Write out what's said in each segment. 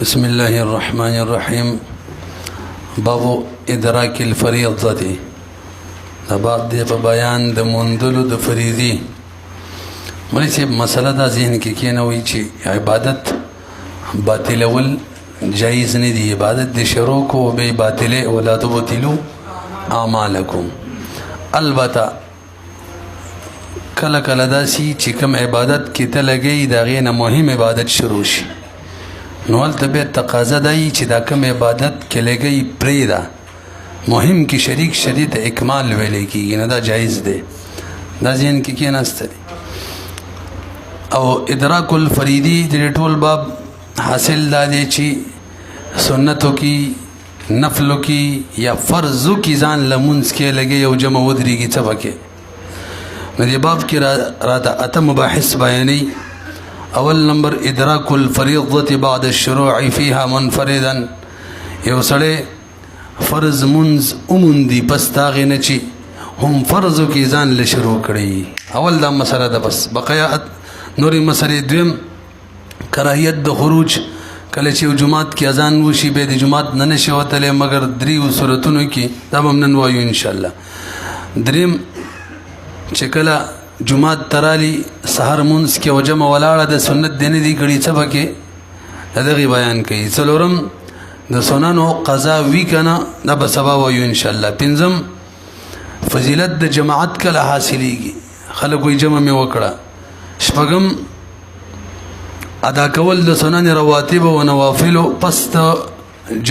بسم الله الرحمن الرحيم. باب ادراك الفريضة. دا باب دی په بیان د مندلو د فریضی. مولوی صاحب مسله دا ذهن کې کېنوي چې عبادت باطلول جایز نه دی. عبادت د شروع کو به باطله ولا تبطلوا اعمالکم. البته کله کله داسي چې کوم عبادت کې ته لګي دا غینه مهم عبادت شروع شي، نو هلته به تقاضا دی چې دا کوم عبادت کې لګي پرېږده، مهم کې شریک شدید اکمال ویلې کېږي، نه دا جایز دی. دا ذهن کې کېناسته دی. او ادراک الفریدی د ټول باب حاصل دا دی چې سنتو کې نفلو کې یا فرضو کې ځان لمونځ کې لګي او جمع ودرېږي څه پکې. نو دې باب کې راته اته مباحث بیانوي. اول نمبر ادراک الفریضة بعد الشروع فيها منفردا. یو سړی فرض منځ اوموندي پس د هغې نه چې هم فرضو کې ځان له شروع کړی. اول دا مسله ده، بس بقیه نورې مسلې. دویم کراهیت د خروج. کله چې یو جماعت کې اذان وشي بیا د جماعت نه نشي وتلی مګر دریو صورتونو کې، دا به هم نن وایو انشاءالله. دریم چې کله جماعت ترالی سحر منځ کې او جمع ولاړه د سنت دی نه دي کړي څه پکې، د دغې بیان کوي. څلورم د سننو قضا وي که نه، دا به سبا وایو انشاءالله. پنځم فضیلت د جماعت کله حاصلیږي، خلک وایي جمع مې وکړه. شپږم ادا کول د سنن رواتب او نوافلو پس د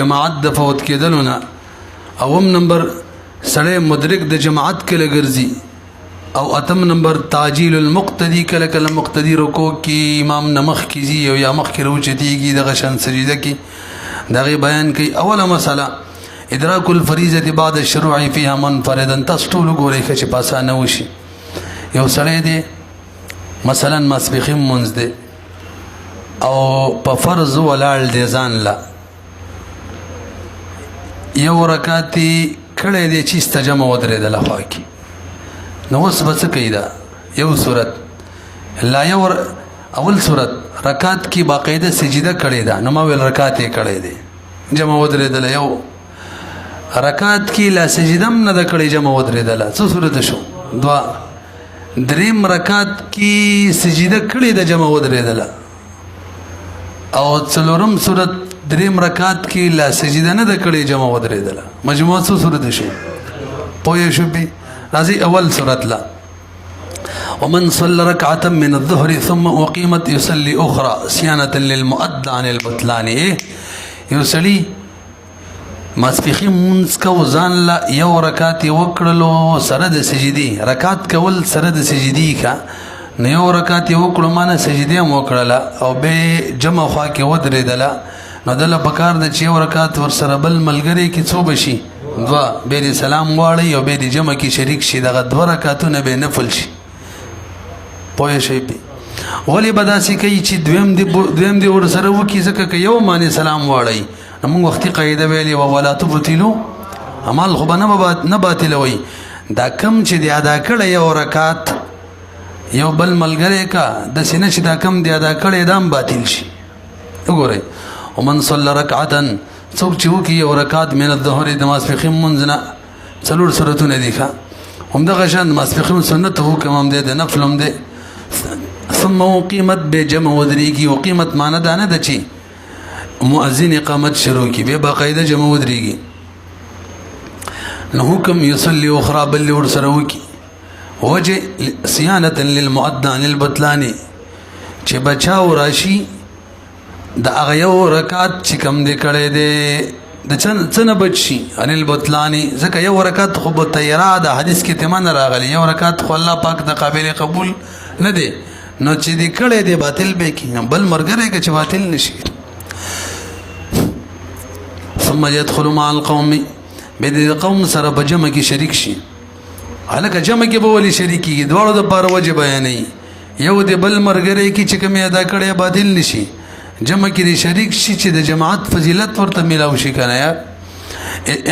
جماعت د فوت کېدلو نه. اوم نمبر سړی مدرک د جماعت کله ګرځي. او اتم نمبر تعجیل المقتدی. کله کله مقتدی رکوع کې امام نه مخکې ځي او یا مخکې راوچتېږي دغه شان سجده کې، دغې بیان کوي. اوله مسله ادراک الفریضة بعد الشروع فيها منفردا. تاسو ټول وګورئ ښه چې په اسانه وشي. یو سړی دی مثلا ماسپښین لمونځ دی او په فرض ولاړ دی ځان له، یو رکعت یې کړی دی چې استجمه ودرېدله خوا کې، نو اوس به څه کوي؟ دا یو صورت لا یو اول صورت رکعت کې باقاعده سجده کړې ده، نو ما ویل رکعت یې کړی دی جمع ودرېدله. یو رکعت کې لا سجده هم نه ده کړې جمع ودرېدله، څه صورت شو؟ دوه. دریم رکعت کې سجده کړې ده جمع ودرېدله. او څلورم صورت دریم رکعت کې لا سجده نه ده کړې جمع ودرېدله. مجموعه څه صورت شو؟ پوه شو پې؟ راځي اول صورت لا ومن صلى ركعة من الظهر ثم أقيمت يصلي أخرى صيانة للمؤدى عن البطلان. یو سړي ماسپښین لمونځ کو ځان له یو رکعت یې وکړلو سره د سجدې، رکعت کول سره د سجدې ښه، نو یو رکعت یې وکړو مانه سجدې هم وکړله او بیا جمع خوا کې ودرېدله، نو دله پکار ده چې یو رکعت ورسره بل ملګری کې څو به شي؟ دوه. بیا دې سلام واړئ او بیا دې جمع کې شریک شي، دغه دوه رکعتونه به نفل شي. پوه شئ پې؟ ولې به داسې کوي چې دویم دې ورسره وکړي؟ ځکه که یو مانې سلام واړئ، نو موږ وختي قاعده ویلې وه ولا تبطلو اعمال، خو به نه باطلوئ. دا کم چې دې ادا کړی یو رکعت یو بل ملګری کا، داسې نه چې دا کم دې ادا کړی دا هم باطل شي. وګورئ ومن صلى رکعة، څوک چې وکړي یو رکعت من الظهر د ماسپښین لمونځ نه، څلور صورتونه دي ښه، همدغه شان د ماسپښین سنت حکم هم دی، د نفل هم دی. ثم اقیمت بیا جمع ودرېږي. اقیمت معنی دا نه ده چې مؤذن اقامت شروع کړي بیا باقاعده جمع ودرېږي، نو حکم یصلي اخرى بل ورسره وکړي. وجه صيانة للمؤدى عن البطلان، چې بچاو راشي د هغه یو رکعت چې کم دی کړی دی د څه نه بچ شي عن البطلان. ځکه یو رکعت خو به تیرا د حدیث کې تمه نه راغلی، یو رکعت خو الله پاک د قابل قبول نه دی، نو چې دی کړی دی باطل به کړي، بل ملګری که چې باطل نه شي. ثم يدخل مع القوم، بیا د قوم سره په جمع کې شریک شي. هلکه جمع کې به ولې شریک کېږي؟ دواړو دپاره وجه بیانوي. یو د بل ملګری کې چې کوم یې ادا کړی باطل نه شي، جمع کې دې شریک شي چې د جماعت فضیلت ورته میلاو شي که نه یار.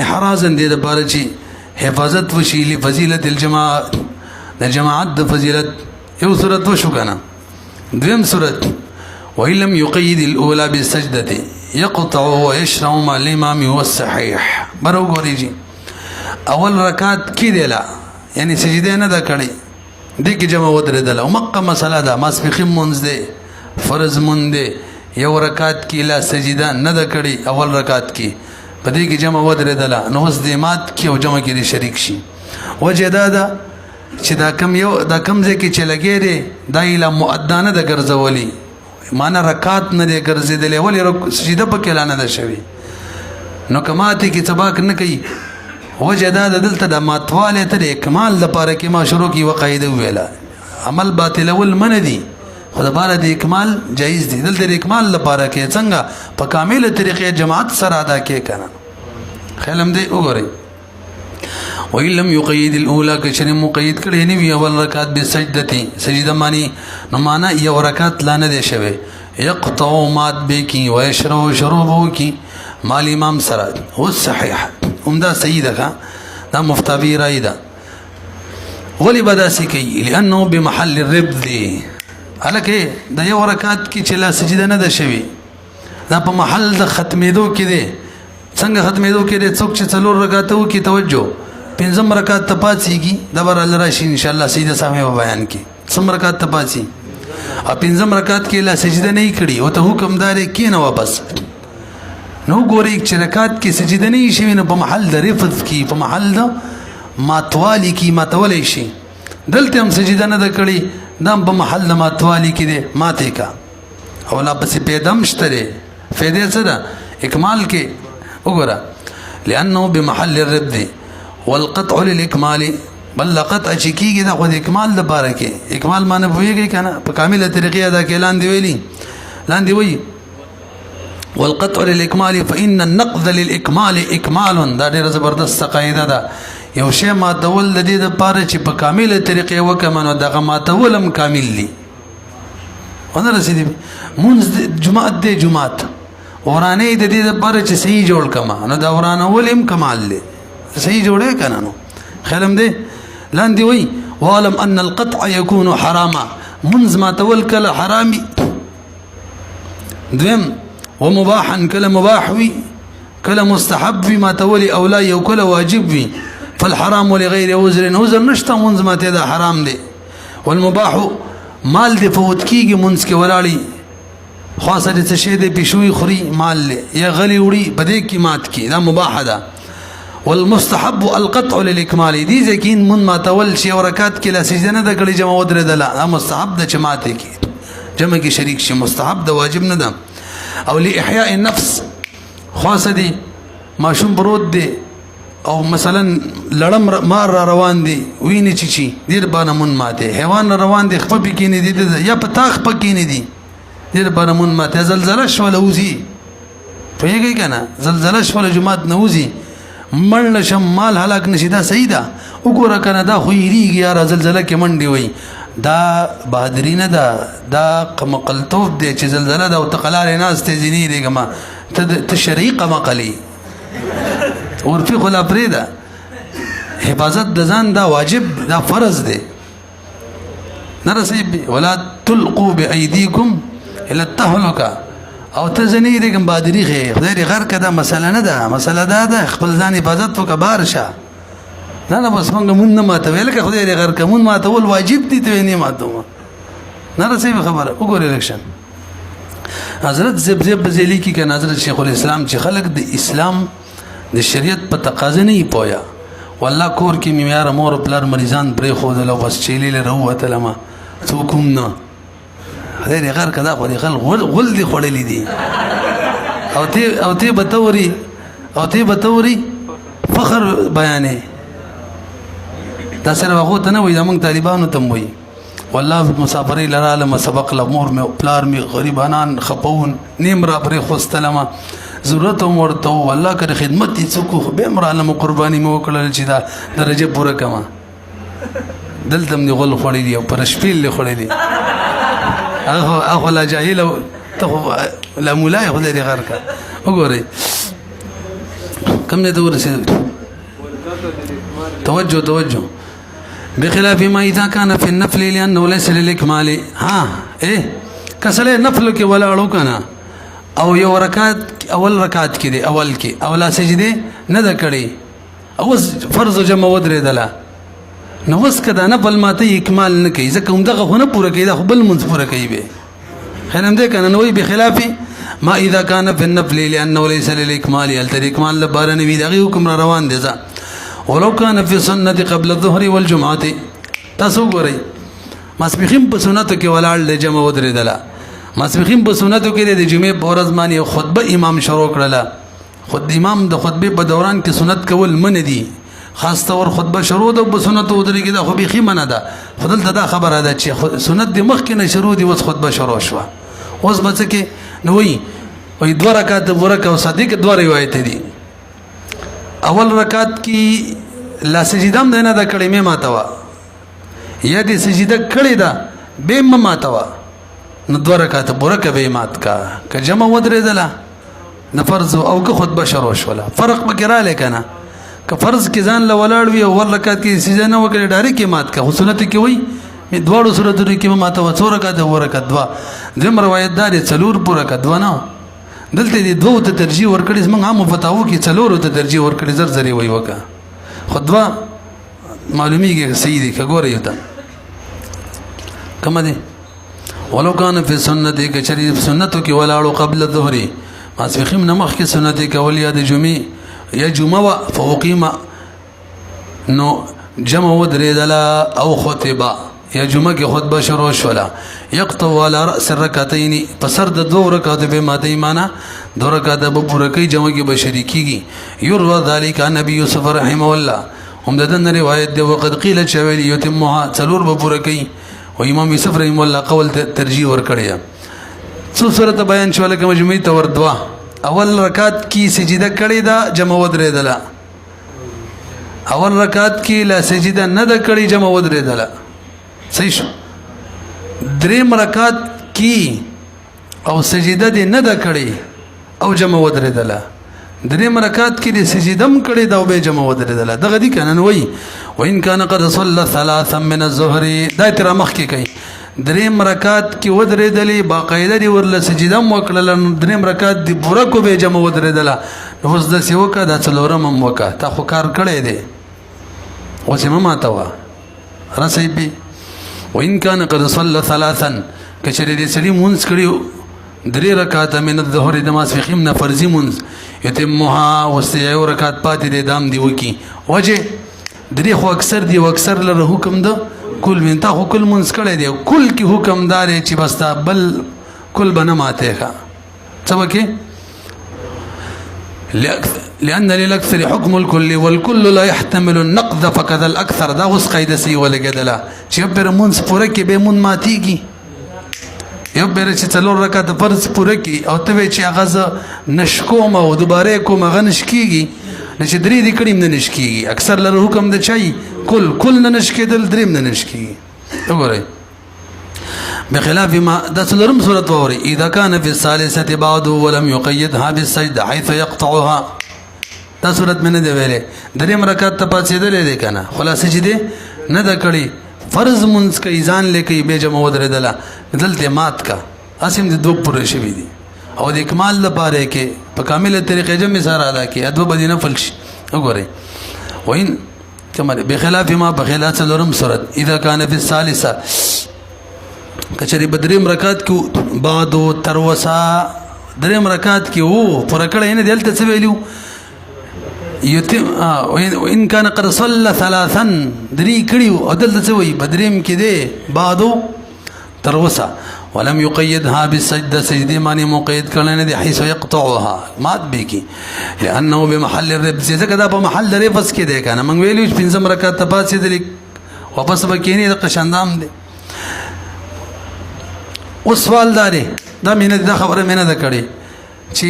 احرازا دې دپاره چې حفاظت وشي لفضیلت الجماعت، د جماعت د فضیلت. یو صورت وشو که نه. دویم صورت وإن لم يقيد الأولى بالسجدة يقطع ويشرع مع الإمام هو الصحيح. برو گوری جی اول رکعت کی دیلا یعنی سجدے نہ دا کڑی دیکھ جمع ودر دلا مقا مسئلہ دا ماسبقی منز دے فرض من دے یو رکعت کی لا سجدہ نہ دا کڑی اول رکعت کی پدی کی جمع ودر دلا نوز دیمات کی او جمع کی دی شریک شی وجہ دا چې دا کم یو دا کم ځای کې چې لګی دی دا ایله مؤدانه د ګرځولي معنی رکعت نه دی ګرځېدلی ولې سجده پکې لا نه ده شوې نو که ماتې کې طباق نه کوي وجه دا د دلته د ماتوالی ته د اکمال دپاره کې ما شروع کې یوه قاعده وویله عمل باطلول منه دي خو دپاره د اکمال جایز دي دلته د اکمال لپاره کې څنګه په کامله طریقې جماعت سره ادا کې که نه خیال هم دی وګورئ وإن لم يقيد الأولى كشر مقيد کړي نه وی اول رکعت به سجدتي سجده معنی نو معنا یو رکعت لا نه دی شوی يقطع مات به کی و يشرب شروبه کی مال امام سره هو صحیح عمدا سیده دا مفتابی رای دا ولی بداسی کی لانه بمحل الربد الکه دا یو رکعت کی چې لا سجده نه ده شوی دا په محل د ختمېدو کې دی څنګه ختمېدو کې دی څوک چې څلور رکعاتو کې توجه پنځم رکعت ته پاتېږي دا به الله راشي ان شاء الله سیده صاحب بیان کی څوم رکعت ته پاتې او پنځم رکعت کې لا سجده نه کړي او ته حکم دار کې نه واپس نو ګوري چې رکعت کې سجده نه شي نو په محل د رفض کې په محل د ماتوالی کې ماتولې شي دلته هم سجده نه کړي دا په محل د ماتوالی کې دی ماته کا او لا پس پیدم شتره فائدې سره اکمال کې وګوره لانه بمحل الرد والقطع للاكمال بل قطع چکیږي دا خو د اکمال لپاره کې اکمال معنی پوهیږي کنه په کامله طریقې ادا کې لاندې ویلي لاندې وی والقطع للاكمال فان النقض للاكمال اكمال دا ډیره زبردست قاعده ده یو شی ما دول د دې لپاره چې په کامله طریقې وکمنو دغه ما دولم کامل دي ونه رسیدي مونږ جمعه د جمعات ورانه د دې لپاره چې صحیح جوړ کما نو دا ورانه ولیم کمال دي صحیح جوړه کنه نو خیالم دی لاندې وی وعلم ان القطع يكون حراما منز ما توكل حرامي دویم ومباحا كلا مباح وي كلا مستحب وي ما تولي او لا يوكل واجب وي فالحرام لغير وزر وزر نشتا منز ما تدا حرام دی والمباح مال دی فوت کیږي منز کې ولاړی خاصه د څه دی پښوی خوري مال یا غلی وړي بده کی مات کی دا مباح ده والمستحب القطع للاكمال دي ځکه من ما تول شي ورکات کې لا سجده نه د کړي جمع ودره ده دا مستحب د جماعت کې جمع کې شریک شي مستحب د واجب نه ده او لاحياء النفس خاصه دي ماشوم برود دي او مثلا لړم مار روان دي ویني چی دیر باندې من ماته حیوان روان دي خپل کې نه دي یا پتاخ پکې نه دي دیر باندې من ماته زلزلہ شو لوزي پوهیږي کنه زلزلہ شو جماعت نوزي مړ نشم مال هلاک نشي دا صحیح ده وګوره کنه دا خو یریږي یاره زلزله کې منډي وي دا بهادري نه ده دا قمقلتوب دی چې زلزله ده او تقلال ناس ته ځینی دیګما ته شریق مقلی ورفي خلا پرېده حفاظت د ځان دا واجب دا فرض دی نه رسېږي ولا تلقوا بأيديكم الى التهلكه او ته ځنی دې کوم بادری خدای دې غر کده مسله نه ده مسله ده خپل ځان حفاظت وکړه بار شه نه بس موږ مون نه ماته ویل که خدای دې غر کوم ماته ول واجب دي ته نه ماته نه رسېږي خبره وګورئ الیکشن حضرت زب زیلی کی کنه حضرت شیخ الاسلام چې خلق د اسلام د شریعت په تقاضا نه پویا والله کور کې میاره مور پلار مریضان پرې خو د لو بس چیلې له روته لما څوکم نه خدای دې غر کدا خو دې خل غل دي خړلې دي او ته بتوري فخر بیانې دا سره وغه ته نه وي د موږ طالبانو ته وي والله مسافرې لراله سبق لمور مې پلار مې غریبانان خپون نیم را پرې خوستلمه ضرورت ورته والله کړه خدمت دې څوک به مراله قرباني مو وکړل چې دا درجه پوره کما دلته مې غل خړلې او پر شپېل خړلې اخو لا جاهل ته لا مولای خدای دې غر کا وګورئ کم نه ورسېد توجه بخلاف ما اذا كان في النفل لانه ليس للاكمال ها ايه کسله نفل کې ولاړو کنه او یو رکعت اول رکعت کې دی اول کې اوله سجده نه ده کړې او فرض جمع ودرېدله نو اوس که دا نفل ماته اکمال نه کوي ځکه همدغه خو نه پوره کوي دا خو بل مونځ پوره کوي به خیر همدې که نه نو وایي بخلاف ما اذا كان في النفل لانه ليس للاكمال هلته د اکمال لپاره نه وي د هغې حکم را روان دی ځه ولو كان في السنة قبل الظهر والجمعة تاسو وګورئ ماسپښین په سنتو کې ولاړ دی جمع ودرېدله ماسپښین په سنتو کې د جمعې په ورځ باندې خطبه امام شروع کړله خود امام د خطبې په دوران کې سنت کول منع دي خاص طور خطبه شروع ده په سنتو ودرېږي دا خو بیخي منع ده خو دلته دا خبره ده چې سنت د مخکې نه شروع دي اوس خطبه شروع شوه اوس به څه کې نو وایي دوه رکعت ورکه او صدیق دوه روایت دي اول رکعت کې لا سجده هم نه ده کړې مې ماته وه یا دې سجده کړې ده بیا مه ماته وه نو دوه رکعت ورکه به یې مات کا که جمع ودرېدله د فرض او که خطبه شروع شوله فرق پکې رالی که نه که فرض کې ځان له ولاړ وي او اول رکعت کې سجده نه وکړې ډایرکټ یې مات کا خو سنت کې وایي دواړو صورتونو کې به ماته وه څو رکعت اوه رکعت دوه دویم روایت دا دی څلور پوره که دوه نه دلته دې دوو ته ترجیح ورکړې زموږ عامو فتاوو کې څلورو ته ترجیح ورکړې زر زر یې وایي وکړه خو دوه معلومیږي صحیح دي که ګورئ ته کومه دی ولو کان فی سنت که چېرې سنتو کې ولاړو قبل الظهر ماسپښین نه مخکې سنت یې کول یا د جمعې یا جمعه وه فاقیمه نو جمع ودرېدله او خطبه یا جمعه کې خطبه شروع شوله یقطع على رأس الرکعتین په سر د دوه رکعتو به ماته ایمانه دوه رکعته به پوره کوي جمعه کې به شریکېږي یروى ذلک عن ابي یوسف رحمه الله هم د دنه روایت دی وقد قیل چې ویلي یتمها څلور به پوره کوي و امام یوسف رحمه الله قول ترجیح ورکړی څو صورته بیان شوه لکه مجموعي طور دوه اول رکعت کې سجده کړې ده جمع ودرېدله اول رکعت کې لا سجده نه ده کړې جمع ودرېدله صحیح شو دریم رکعت کې او سجده دې نه ده کړې او جمع ودرېدله دریم رکعت کې دې سجده هم کړې ده او به جمع ودرېدله دغه دي که نه وایي وان کان قد صلى ثلاثا من الظهر دا تر مخکې کوي دریم رکعت کې ودرېدلې باقاعده دې ورله سجده هم وکړله دریم رکعت دې پوره کو به جمع ودرېدله نو اوس داسې وکړه دا څلورم هم وکړه تا خو کار کړی دی اوس یې مه ماته وه رسۍ پې وان کان قد صلى ثلاثا که چېرې دې سړي مونځ کړي درې رکعته من الظهر د ماسپښین نه فرضي مونځ یتمها اوس یو رکعت پاتې دی دا هم دې وکړي وجې درې خو اکثر دی او اکثر لره حکم ده کل من تا خو کل مونځ کړی دی کل کې حکم دا دی چې بس تا بل کل به نه ماتې ښه څه وکړې لأن للأكثر حكم الكل والكل لا يحتمل النقد فكذا الأكثر دا اوس قاعده صحیح ولګېدله چې یو پېره مونځ پوره کړي بیا مونځ ماتېږي یو پېره چې څلور رکعته فرض پوره کړي او ته وایې چې هغه زه نش کوم او دوباره یې کوم هغه نش کېږي نه چې درې دې کړي هم نه نش کېږي اکثر لره حکم د چای کل نه نش کېدل درې هم نه نش کېږي وګورئ بخلاف ما دا څلورم صورت واورئ اذا كان في الثالثة بعد ولم يقيدها بالسجدة حيث يقطعها دا صورت مې نه دی ویلې درېم رکعت ته پاڅېدلی دی که نه خو لا سجدې نه ده کړې فرض مونځ کوي ځان لیکي بیا جمع ودرېدله دلته مات کا هسې هم د دوه پوره شوي دي او د اکمال لپاره یې کې په کامله طریقې جمع سره ادا کړي دوه به دې نفل شي وګورئ وین بخلاف ما بخلاف څلورم صورت اذا كان في الثالثة کچری بدریم رکعت کې بعدو تروسا دریم رکعت کې وو پوره کړی نه دلته څه ویلو وان كان قد صلى ثلاثا درې کړي او دلته څه وایي بدریم کې دی بعدو تروسا ولم يقيدها بالسجدة سجدة معنی مقید کړل نه دي حيث يقطعها مات به کی لانه بمحل الربز ځکه دا په محل ربز کې دی کنه موږ ویلو پنځم رکعت ته پاتې دي واپس به کېنی د قشاندام دی اوس سوال داري دا مینه دا خبره مینه ده کړي چې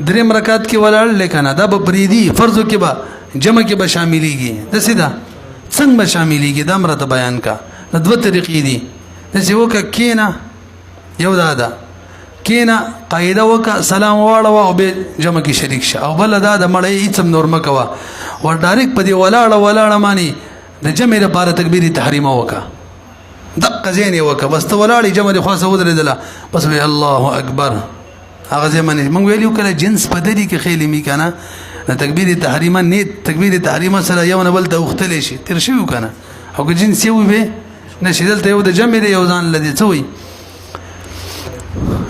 دریم رکعت کې ولاړ لیکنه دا به پریدي فرضو کې به جمع کې به شاملېږي د سیدا څنګه به شاملېږي دا مرته بیان کا د دوه طریقې دي د څه وکه کینا یو دا ده کینا قاعده وکه سلام واړه او به جمع کې شریک شه او بل دا د مړی هیڅ نور مکوا ور ډایرک په دی ولاړه مانی د جمع لپاره تکبیر تحریم وکه دقه ځای یې وکړه بس ته ولاړې جمع دې خواصه ودرېدله بس وی الله اکبر هغه ځای باندې موږ ویلي کله جنس په دلي کې خیلې مي که نه د تکبیر تحریمه نیت تکبیر تحریمه سره یو نه بل ته اوښتلی شي تېر شوي که نه او که جنس یو وي نه شي دلته یو د جمع دی یو ځان لدی څه وایي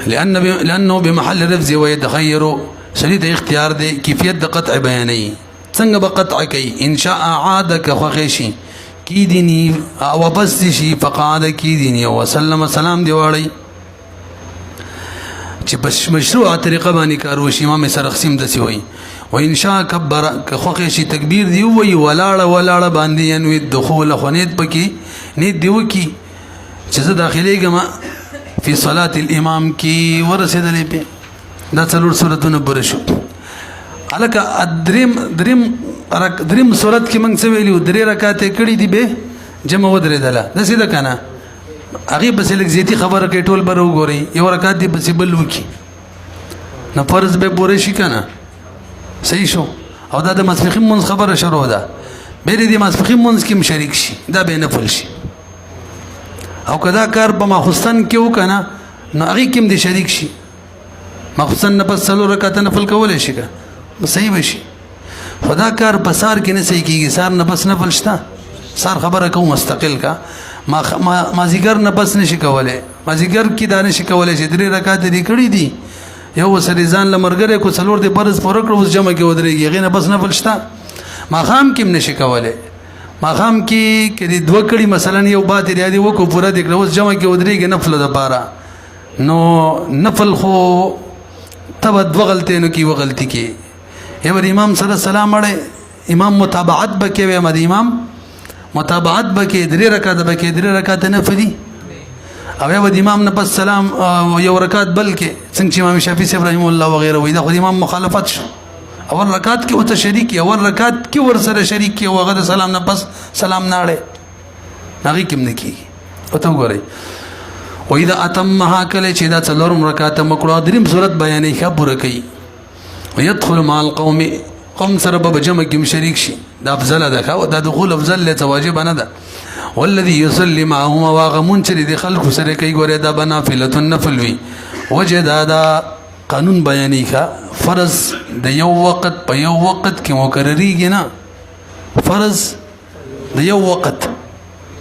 لأنه بمحل رفض ويتخير سړي ته اختیار دی کیفیت د قطع بیانوي څنګه به قطع کوي ان شاء عاد که خوښې شي کی دینی واپس دي شي فقعد کی دینی وسلم سلام دی واړی چې په مشروعه طریقه باندې کار وشي امام سرخسیم داسې وایي و ان شاء کبر که خوښې شي تکبیر دی وایي ولاړه باندې ینوي الدخول خو نیت پکې نیت دی وکړي چې زه داخلېږم فی صلاة الامام کی ورسېدلې پې دا څلور صورتونه پوره شو هلکه دریم صورت کې موږ څه ویلي 3 رکعات یې کړي دي به جمع ودرېدله داسې ده که نه هغې پسې لږ زیاتي خبره کوي ټول به وګورئ یو رکعت دې پسې بل وکړي نو فرض به پوره شي که نه صحیح شو او دا د ماسپښین مونځ خبره شروع ده بیا دې د ماسپښین مونځ کې هم شریک شي دا به نفل شي او که دا کار په ماخوستن کې وکړه نه نو هغې کې هم دې شریک شي ماخوستن نه پس 4 رکعته نفل کولی شي که صحیح به شي خو دا کار په سار کې نه صحیح کېږي سار نه پس نفل شته سار خبره کوو مستقل کا مازدیګر نه پس نشي کولی مازدیګر کې دا نشي کولی چې 3 رکعات دې کړي دي یو ورسره ځان له ملګری کو 4 دې فرض پوره کړه اوس جمع کې ودرېږي هغې نه پس نفل شته ماښام کې هم نشي کولی ماښام کې که دې 2 کړي مثلا یو با دې یادې وکړو پوره دې کړه اوس جمع کې ودرېږي نفلو دپاره نو نفل خو ته به 2 غلطۍ کې 1 غلطي کې یو امام سره سلام اړې امام متابعت به کوي د امام متابعت به کې 3 رکعات به کې 3 رکعات نفلي او یو د امام نه پس سلام یو رکعت بل کې څنګه چې امام شافعي صاحب رحمه الله وغیره وایي دا خو امام مخالفت شو اول رکعت کې وته شریک اول رکعت کې ور سره شریک کې وغه د سلام نه پس سلام نه اړې هغې کې هم نه کېږي ورته وګورئ واذا اتمها کله چې دا 4 رکعات مکړو دریم صورت بیانې ښه پوره کوي ويدخل مع القوم قوم سره به جمع کې شریک شي دا افضل ده دا دخول افضل له واجب نه ده والذي يصلي معهم واغمون چې د خلکو سره کوي ګوره دا بنافله النفل وي وجد دا قانون بیانې ښه فرض د یو وخت په یو وخت کې مکرریږي نه فرض د یو وخت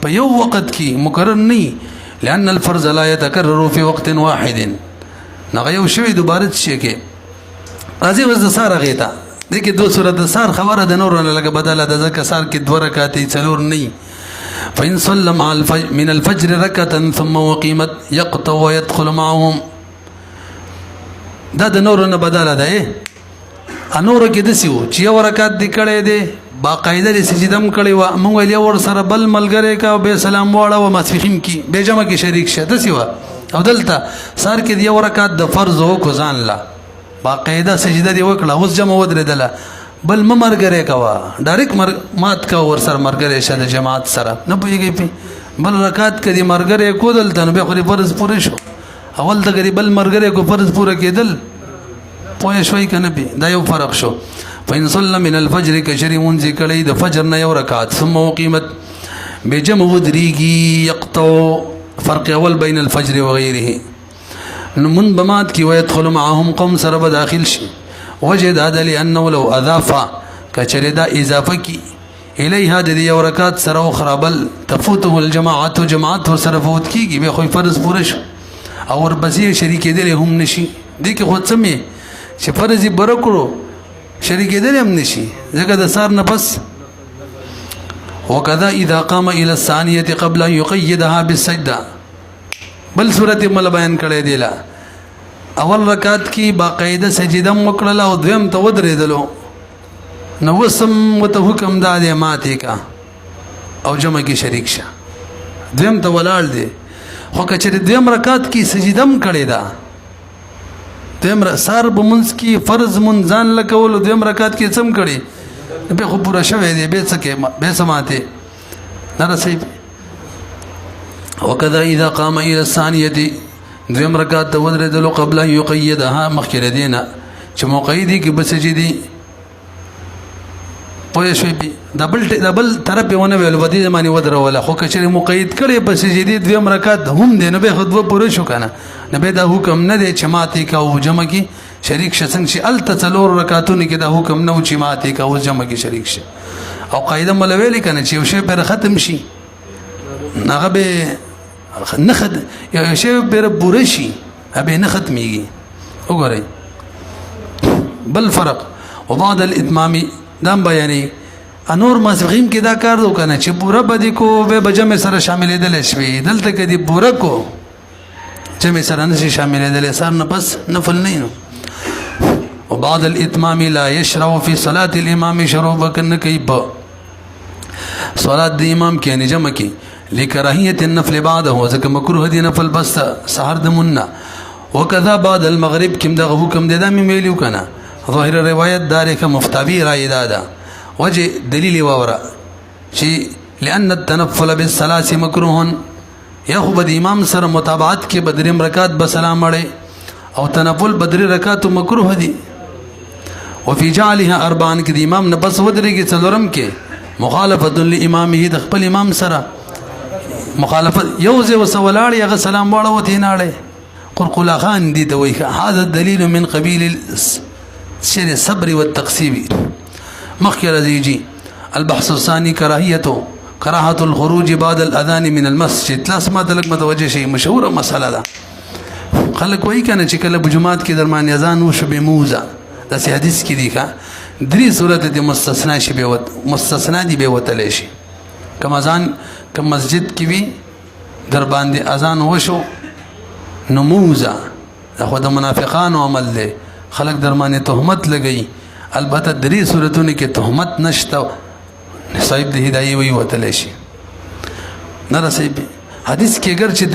په یو وخت کې مکرر نه لأن الفرض لا يتكرر في وقت واحد نغه یو شوی دوباره شي کې راځي وز د سار غیتا دغه 2 صورت سار خبره د نور نه لګه بدله د ځکه سار کې 2 رکعات 4 نه فإن صلى مع من الفجر ركعة ثم وقيمت يقطع ويدخل معهم دا د نور نه بدله ده انور کې د سیو چې یو رکعت د کړه دي باقاعده د سجدم کړي و موږ ویل ور سره بل ملګری کا به سلام واړه و مسفخیم کې به جمع کې شریک شه د سیو او دلته سار کې یو رکعت د فرض او کو ځان لا باقاعده سجده دی وکړه اوس جمع ودرېدله بل مرګره کوا ډایرک مات کا ور سره مرګره شه د جماعت سره نه پوهیږي بل رکعت کدي مرګره کو دلته نو به خو فرض پوره شو اول د غری بل مرګره کو فرض پوره کېدل پوه شوي کنه به دا یو فرق شو فإن صلى من الفجر كشري منذ کړي د فجر نه یو رکعت ثم قیمت به جمع ودرېږي يقطع فرق اول بين الفجر وغيره من بمات کی ويدخل معهم قوم سره به داخل شي وجد هذا لانه لو اضاف كچردا اضافه کی الیها د یو رکعت سره اخرى بل تفوته الجماعه جماعت سره فوت کیږي به خو فرض پوره شو او ورپسې شریک دي هم نشي دي کې خو سمې چې فرض برکړو شریک دي هم نشي ځکه د سار نه پس وكذا اذا قام الى الثانيه قبل ان يقيدها بالسجده بل صورت مل بیان کړی دی لا اول رکعت کې باقاعده سجده وکړه او دویم ته ودرېدلو نو وسم وته حکم دادې ماتې کا او جمع کې شریک شه دویم ته ولاړ دی خو کچې دویم رکعت کې سجده کړی دا دویم سار بمنځ کې فرض منځان لکول دویم رکعت کې څم کړی به خو پورا شوی دی به څه کې به سماته نه رسېږي وكذا اذا قام الى الثانيه دویم رکعت ودرېدلو قبل ان يقيدها مخکره دینا چې مقیدی کې بسجدي پوه شوي دبل طرف یې ونه ویلو په دې باندې ودروله خو که چېرې مقید کړی په سجدې دویم رکعت هم دی نو بیا خو دوه پوره شو که نه نو بیا دا حکم نه دی چې ماتې که او جمع کې شریک شه څنګه چې هلته څلورو رکعتونو کې دا حکم نه و چې ماتې که اوس جمع کې شریک شه او قاعده مله ویلې که نه چې یو شی پرې ختم شي هغه به یو شی پرې پوره شي هغه نه ختمېږي وګورئ بل فرق وبعد الاتمام دام بیانې انور ماسخیم کې دا کار دو کنه چې پورا بدی کو به بجمع سره شاملېدل شوي دلته کې دی پورا کو جمع سره نشي شاملېدل سر نه بس نفل نه نو وبعد الاتمام لا يشرع في صلاه الامام شروع بکن کوي په صلات د امام کې نه جمع کې لکراهیت النفل بعده ځکه مکروه دی نفل بس سحر د مننا وکذا بعد المغرب کوم د حکم د دامي ویلو کنه ظاهر روایت دار کا مفتابی رائے دادا وجه دلیل وورا چې لأن التنفل بالثلاث مکروه یا خو بد امام سره متابعت کې بدریم رکعت بسلام اړه او تنفل بدری رکعت مکروه دي وفي جعلها اربعا کې د امام نه بس ودرېږي څلورم کې مخالفت لامامه د خپل امام سره مخالفت یوزه وسولاړ یا سلام واړه وته نه اړه قرقلا خان دي ته وایي هذا الدليل من قبيل شر الصبر والتقسيم مخکې راځي البحث الثاني كراهة الخروج بعد الاذان من المسجد لاس ما تلک متوجه شي مشهوره مساله ده خلک وایي کنه چې کله په جمعات کې درمان اذان وشو به موزه د حدیث کې دی ښه درې صورت د مستثنا شي به مستثنا دی به وتلی شي کوم اذان کوم مسجد کې وي در باندې اذان وشو نو موزه دا خو د منافقانو عمل دی خلق درمانه تهمت لګئی البته درې صورتونه کې تهمت نشته صاحب د هدايه وی وتلی شي نه رسېږي حدیث کې اگر چې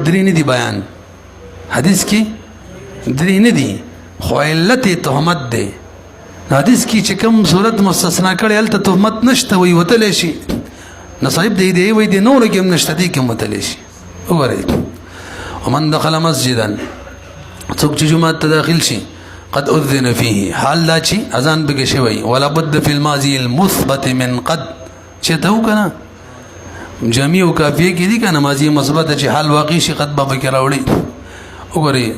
درې نه دی بیان حدیث کې درې نه دی خو علت تهمت دی حدیث کې چې کوم صورت مستثنا کړي البته تهمت نشته وی وتلی شي نه صاحب د هدايه وی دی نور کې نشته دی کې وتلی شي وګورئ ومن دخل مسجدا څوک چې جمعه ته داخل شي قد اذن فيه حال لا چی اذان بګی شوی ولا بد في الماضي المثبت من قد چته وکنه جميع کافیه کې دي کنه ماضی مثبت چې حال واقع شي قد به کې راوړي وګوري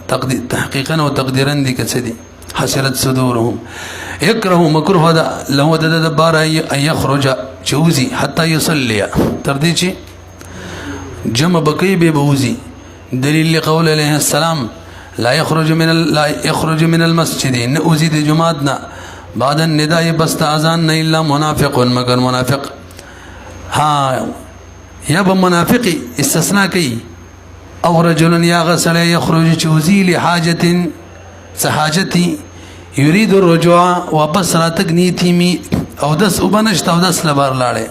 تقدیر تحقیقا او تقدیرا دي کڅ دي حسرت صدورهم يكره مكروه له د بار اي يخرج چوزي حتى يصلي تر دې چې جمع بقي به بوزي دلیل قول عليه السلام لا يخرج من المسجد نؤزد جماعتنا بعد النداء بست اذان نه الا منافق مگر منافق ها یا به منافقي استثناء کوي او رجل یا غسل يخرج چوزي لحاجه سحاجتي يريد الرجوع واپس راتک نیتی می او دس وبنشت او دس لبار لاړې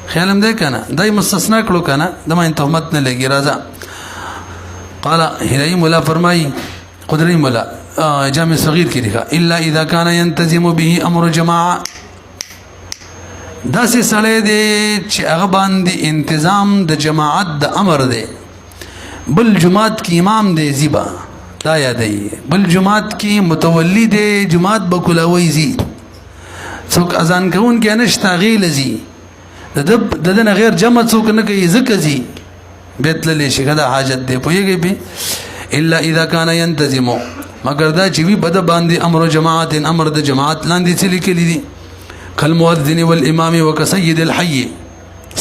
خیالم دې کنه دای مستثنا کړو کنه دمه تهمت نه لګي راځه قال هدايه مولا فرمای قدري مولا جامع صغير کې لري الا اذا كان ينتظم به امر جماعه داسې سړی دی چې هغه باندې انتظام د جماعت د امر دی بل جماعت کې امام دی زیبا دا یادای بل جماعت کې متولی دی جماعت بکولاوي زی څوک اذان کوون کې نشتا غیل زی ددن غیر جمع څوک نه کوي ذکر زی بیت للی شي دا حاجت دی پوهیږي به الا اذا كان ينتظم مگر دا چې وی بد باندې امر جماعت امر د جماعت لاندې څه لیکلي دي کل مؤذن والامام وكسيد الحي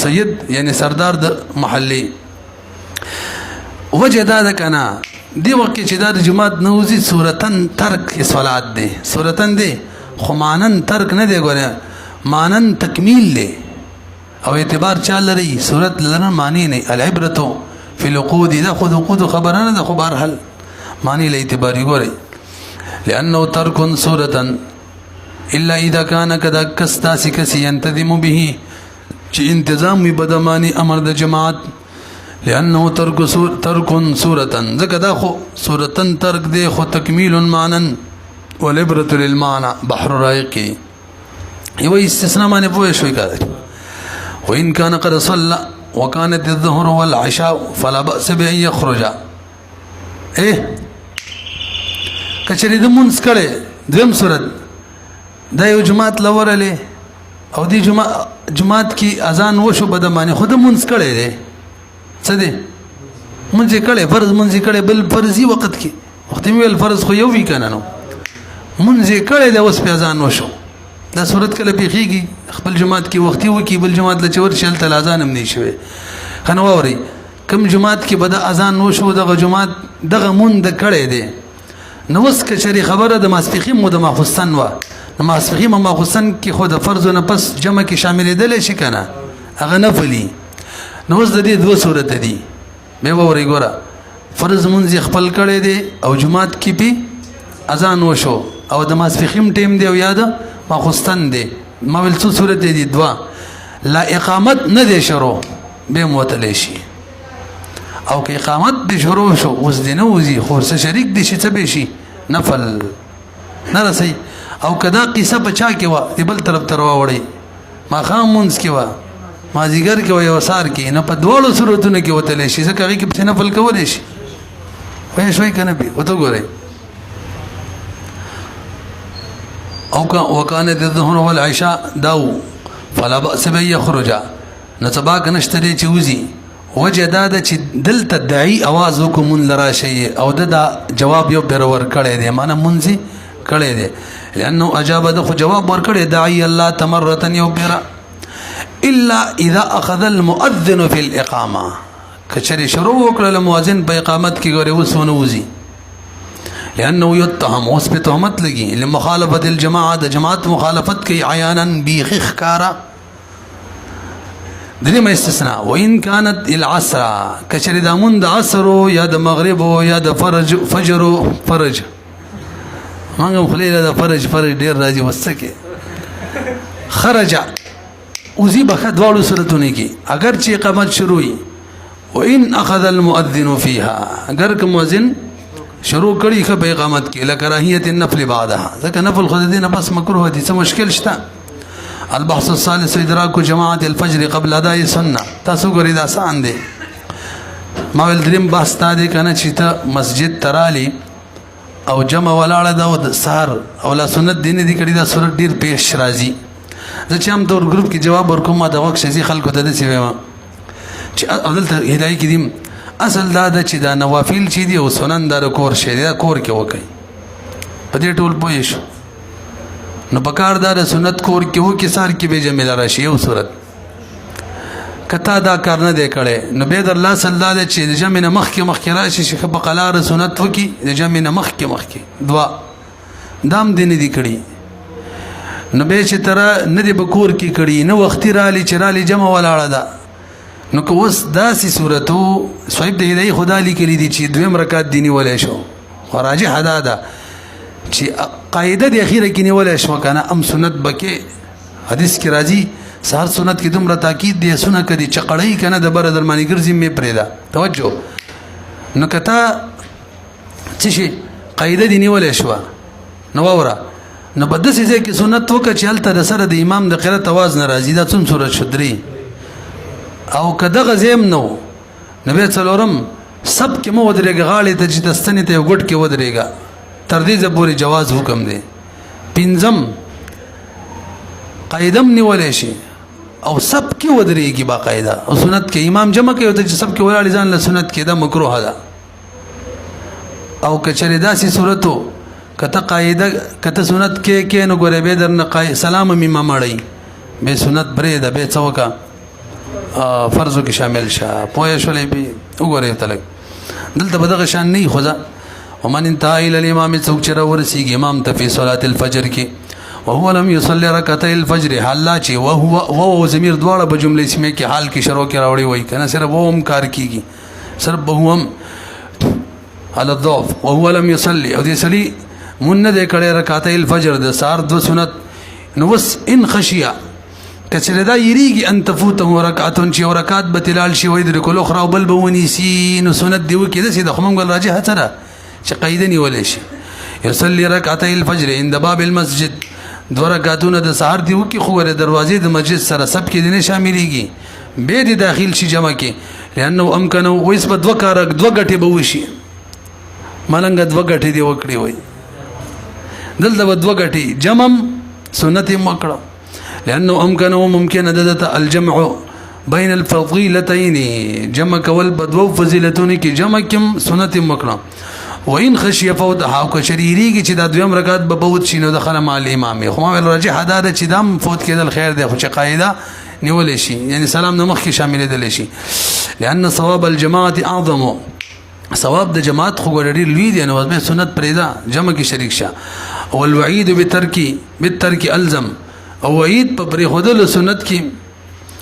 سید یعنی سردار د محلي وجه دا کنا دی وخت چې دا د جماعت نوزي صورتن ترک صلات دی صورتن دی خو مانن ترک نه دی ګوره مانن تکمیل دی او اعتبار چال لري صورت لرنه معنی نه العبرته فی العقود دا خود عقود خبرانه ده خبر حل معنی له اعتبار ګوري لانه ترک صورتا الا اذا كان كذا كستاسك ينتظم به چې انتظام بدمانی امر د جماعت لانه ترک صورتا ذکر دا خو صورتا ترک دی خو تکمیل معنن والعبرة للمعنى بحر رائق یو استثناء معنی پوه شوي کار وإن كان قد صلى وكانت الظهر والعشاء فلا بأس بأن يخرج کچری د مونږ کړه دیم صورت دا یو جماعت لورلې او دې جماعت کې اذان وشو بده باندې خود منځ کړی دی څه دی منځ کړی فرض منځ کړی بل فرضي وخت کې وخت ویل فرض خو یو وی کنه نو منځ کړی دی اوس په اذان وشو دا صورت کله پیخیږي خپل جماعت کې وختي وکی بل جماعت لچور شل تل اذان هم نشوي خنو اوري کم جماعت کې بده اذان وشو دغه جماعت دغه مون د کړی دی نو اوس که شری خبره د ماسپخیم مو د ماخستان و د ماسپخیم ماخستان کې خو د فرض نه پس جمع کې شامل دي شي کنه هغه نفلی نو اوس د دې دوه صورت دي به ووري ګوره فرض منځ خپل کړی دی او جماعت کې پی اذان وشو او د ماسپخیم ټیم دی او یاد ماخستان دی ما ول څو صورت دي دوا لا اقامت نه دی شروع به موتل شي او که اقامت به شروع شو اوس دی نه وزي خو سره شریک دي شي څه به شي نفل نه رسي او کدا قصه بچا کې وا دی بل طرف تر وړي ما خامونس کې وا ما زیګر کې وي وسار کې نه په دوړو صورتونو کې وتل شي ځکه هغه کې په نفل کول شي وای شوي کنه به وته ګورئ او وکانه د ظهر والعشاء داو فلا باس به يخرج نتبا کنشتري چې وزي وجداد چې دل تدعي आवाज وکم لرا شي او دا جواب یو برور کړي دي معنا منځي کړي دي لانه اجاب د جواب ور کړي داعي الله تمرتا یو برا الا اذا اخذ المؤذن في الاقامه کچري شروع وکړه المؤذن په اقامت کې غره وسونه وزي لانه يتهم وسب تهمت لګي لمخالفه الجماعه د جماعت مخالفت کوي عيانا بيخ کارا دې ما استثناء وان كانت العصر کچری د مون د عصر یا د مغرب یا د فجر مانګه خلیل د فرج ډیر راځي وسکه خرج اوزی بخد واړو صورتونه کې اگر چې اقامت شروعي وان اخذ المؤذن فيها اگر که مؤذن شروع کړي خو به اقامت کې لکراهیت النفل بعدها ځکه نفل خو دې نه بس مکروه دي څه مشکل شته البحث الثالث ادراك جماعه الفجر قبل اداء السنه تاسو ګورئ دا آسان دي ما ول دریم بحث تا دي کنه چې ته مسجد ترالی او جمع ولاړه دا د سحر او لا سنت دین دي کړي دا صورت ډیر پیش راځي زه چې هم تور ګروپ کې جواب ورکوم دا وخت شي خلکو ته د سی وایم چې اول ته هدايه کې دي اصل دا د چې دا نوافل چې دي او سنن دا کور شي دا کور کې وکي په دې ټول پوه شو نو پکار دا سنت کور کې وو کې سار کې به جمع راشي او صورت کتا دا کار نه دی کړي نو به در الله صلی الله علیه چې جمع نه مخ کې راشي چې په قلار سنت وکي د جمع نه مخ کې دوا دام دین دي کړي نو به چې تر نه دی بکور کې کړي نو وخت رالی چې رالی جمع ولاړه ده نو که اوس داسې صورتو صاحب د هدايه خدا لیکلي دي چې دویم رکعت دیني ولې شو خراجه حدا ده چې قاعده د اخیره کې نیولې شو کنه ام سنت بکې حدیث کې راځي سهار سنت کې دومره تاکید دی سنت کدي چقړی کنه د بر درمانی ګرځي می پرېدا توجه نو کتا چې شي قاعده دی نیولې شو نو وره نو بدسې چې سنت وکړه چې هلته د سره د امام د قرات आवाज ناراضي دا څون صورت شدري او کده غزم نو نبی څلورم سب کې مو ودرېګ غاړې ته چې دستنې ته ګډ کې ودرېګا تر دې پورې جواز حکم دی پنځم قاعدم نیولې شي او سب کې ودرېږي باقاعده او سنت کې امام جمع کوي ته چې سب کې ولاړ ځان له سنت کې دا مکروه ده او کچره داسې صورتو کته قاعده کته سنت کې نو ګورې به درنه سلام امام مړی به سنت برې ده به څوکا فرضو کې شامل شه پوهه شولې به وګورې تلک دلته بدغه شان نه خوځه ومن انتهى الى الامام څوک ورسیږي امام ته په صلاه الفجر کې وهو لم يصلي ركعتي الفجر حالا چې وهو ضمیر دواړه په جمله اسمه کې حال کې شروع کې راوړي وای کنه صرف وهم کار کیږي صرف وهم على الضعف وهو لم يصلي او دې سلی من نه کړه رکعتي الفجر د سار دو سنت نو وس ان خشيه کچره دا یریږي ان تفوته رکعتون چې رکعت بتلال شي وای د کول اخرى بل بونی سي نو سنت دی وکي د سیده خمم ګل راجه هتره چې قاعده نیولې شي يصلي ركعتي الفجر عند باب المسجد دو رکعتونه د سحر دی وکي خو ور دروازې د مسجد سره سب کې دینه شاملېږي به د داخل شي جمع کې لانه امکنه ويس په دوه غټي به وشي ملنګ دوه غټي دی وکړي وای دلته دوه غټي جمم سنت مکړه لانه امکنه ممکن ده الجمع بین الفضیلتین جمع کول بدو فضیلتونی کی جمع کم سنت مکړه وان خشی فوتها کو شریری کی چې د دویم رکعت به بوت شینو دخل مع الامام خو ما راجح حداده چې دم فوت کېدل خیر دی خو چې قاعده نیول شي یعنی سلام نو مخ کې شامل دي شي لأن ثواب الجماعه اعظم ثواب د جماعت خو ګړډي لوی دی نو به سنت پرېدا جمع کې شریک شه او الوعید بالترک الزم او وعید په پرې خودل سنت کې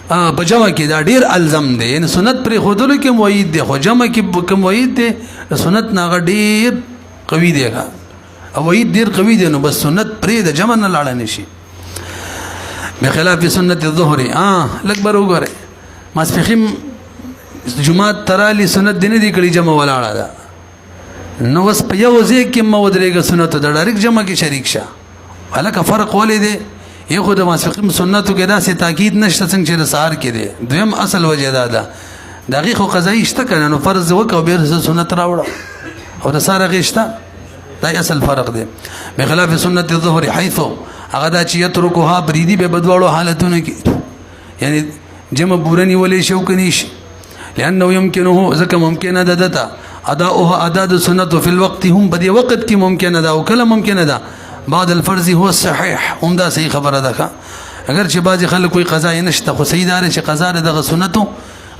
په جمع کې دا ډیر الزم دی یعنی سنت پرې خودل کې وعید دی خو جمع کې کوم وعید دی سنت ناغه ډیر قوی دی او وعید ډیر قوی دی نو بس سنت پرې د جمع نه لاړ نشي بخلاف سنت الظهر لکبر وګوره ماسپخیم جمعه ترالی سنت دینه دی کړي جمع ولاړه ده نو وس په یو ځای کې مو درېګه سنت د ډایرک جمع کې شریک شه الکه فرق ولې دی یو خو د ماسپخیم سنتو کې داسې تاکید نشته څنګه چې د سحر کې دی دویم اصل وجه ده دغه خو قضایي شته کنه نو فرض وکاو به سنت راوړه او د سحر غشته دا اصل فرق دی بخلاف سنت الظهر حيث هغه دا چې یترکوها بریدي به بدواړو حالتونه کې یعنی جمع پورنی ولې شو کني شي لانه يمكنه ذکه ممکنه ده دته اداؤها ادا د سنت فی الوقت هم بدی وقت کې ممکنه ده او کله ممکنه ده بعد الفرض هو الصحيح هم دا صحیح خبره ده اگر چې بعض خلک کوئی قضا نشته خو صحیح دار چې قضا د سنتو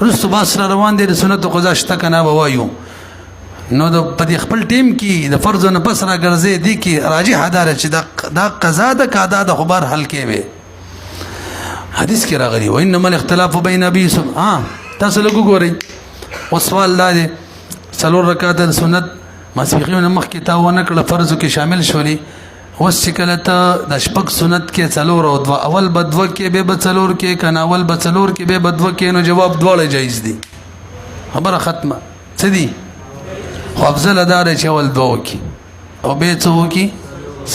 رستو باسر روان دي د سنتو قضا شته کنه وایو نو د په خپل ټیم کې د فرض نه پس را ګرځي دي کې راجح دار چې دا قضا د قاعده د خبر حل کې وي حدیث کې راغلی و انما الاختلاف بین ابي تاسو لګو ګورئ او سوال دا دی څلور رکعات سنت ماسپخین مخ کې تاونه کړه فرض کې شامل شولې اوس چې کله ته د شپږ سنت کې څلور او دوا اول بدو کې به څلور کې کنه اول څلور کې به بدو کې نو جواب دواړه جایز دي خبره ختمه څه دي خو افضل دار چې اول دوا کې او به څو کې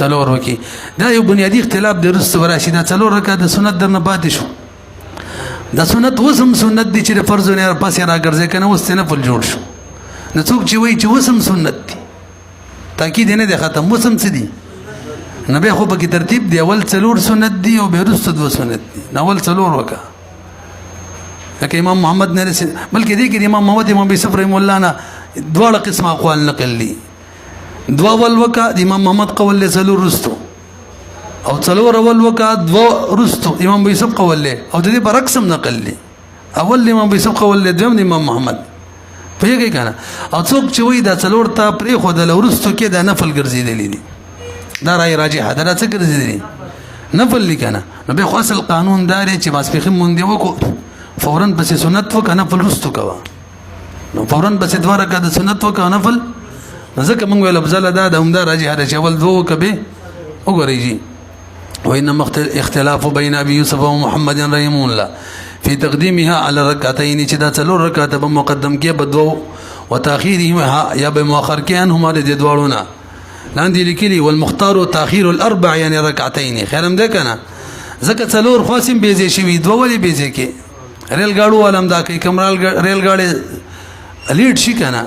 څلور کې دا یو بنیادی اختلاف د رسول راشي دا څلور رکعات سنت درنه پاتې شو دا سنت وسم سنت دي چې فرض نه پاسه راګرځي کنه اوس نه فل جوړ شو نو څوک چې وایي چې وسم سنت دي تاکید نه ده ختم وسم څه دي نبی خو په ترتیب دی اول څلور سنت دي او بیرست دو سنت دي اول څلور وکا لکه امام محمد نه رسید بلکې دې کې امام محمد امام بيصف رحم الله نه دواړه قسمه اقوال نقل لي دوا اول وکا د امام محمد قول له څلور رستو او څلور اول وکا دوا رستو امام بيصف قول له او د دې برعکس نقل لي اول امام بيصف قول له دویم امام محمد پیږي کنه او څوک چې وای دا څلور ته پرې خو د لورستو کې د نفل ګرځیدلی دي دا راي راجح دا څه ګرځیدلی نفل لیکنه نو به اصل قانون دار چې ماسپخین مونږ دی وکړو فورا پس سنت وکړه نفل رستو کوا نو فورا پس دوه رکعات سنت وکړه نفل ځکه مونږ ول افضل دا د همدا راجح دا چې اول دوه کبه وګورئ وانما اختلاف بين ابي يوسف ومحمد رحمه الله في تقديمها على ركعتين چې دا څلور رکعات به مقدم کې بدو وتاخيرهما يا بمؤخر کې انهما د دوالونه لاندې لیکلي والمختار تاخير الاربع يعني ركعتين خیرم ده کنه ځکه څلور خاصم بيزي شوی دوه ولې بيزي کې ریل گاډو ولم دا کوي کمرال ریل گاډي لیټ شي کنه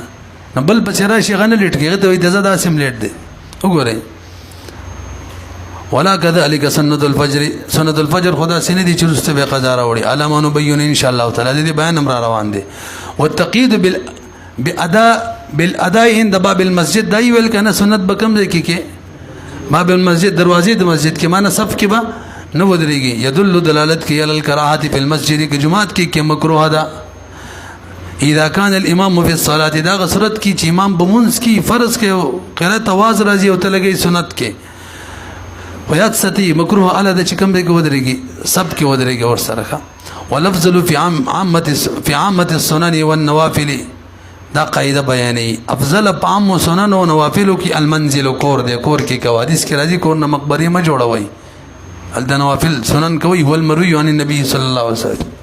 بل بچرا شي غنه لیټ کې ته د زدا سم لیټ دي وګورئ ولا كذلك سنة الفجر خدا سنه دي چرسته به قضا راوړي علامه نبين ان شاء الله تعالی دې بیان امر روان دي والتقييد بالاداء عند باب المسجد دای ویل کنه سنت بکم دي کې باب المسجد دروازې د مسجد کې معنی صف کې با نو ودرېږي يدل دلالت کوي على الكراهه في المسجد کې جمعات کې مکروه ده اذا كان الامام في الصلاه دا صورت کې چې امام بمونس کې فرض کې قرات आवाज راځي او تلګي سنت کې ويات ستي مکروه على د چکم به ودرېږي سب کې ودرېږي اور سره ولفظ في عامه السنن والنوافل دا قاعده بیانې افضل عام سنن او نوافل کې المنزل کور دې کور کې کوادس کې راځي کور نه مقبره ما جوړوي ال د نوافل سنن کوي هو المروي عن النبي صلى الله عليه وسلم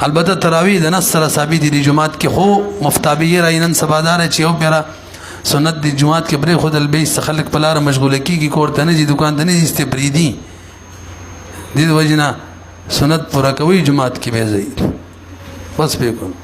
البته تراویح د نص سره ثابت دي جمعات کې خو مفتابی راینن سبادار چې یو پیرا سنت د جمعات کې بری خود البیت خلق پلار مشغوله کیږي کور ته نه دي دکان ته نه دي استبریدي د وجنه سنت پورا کوي جمعات کې به زی بس به کوم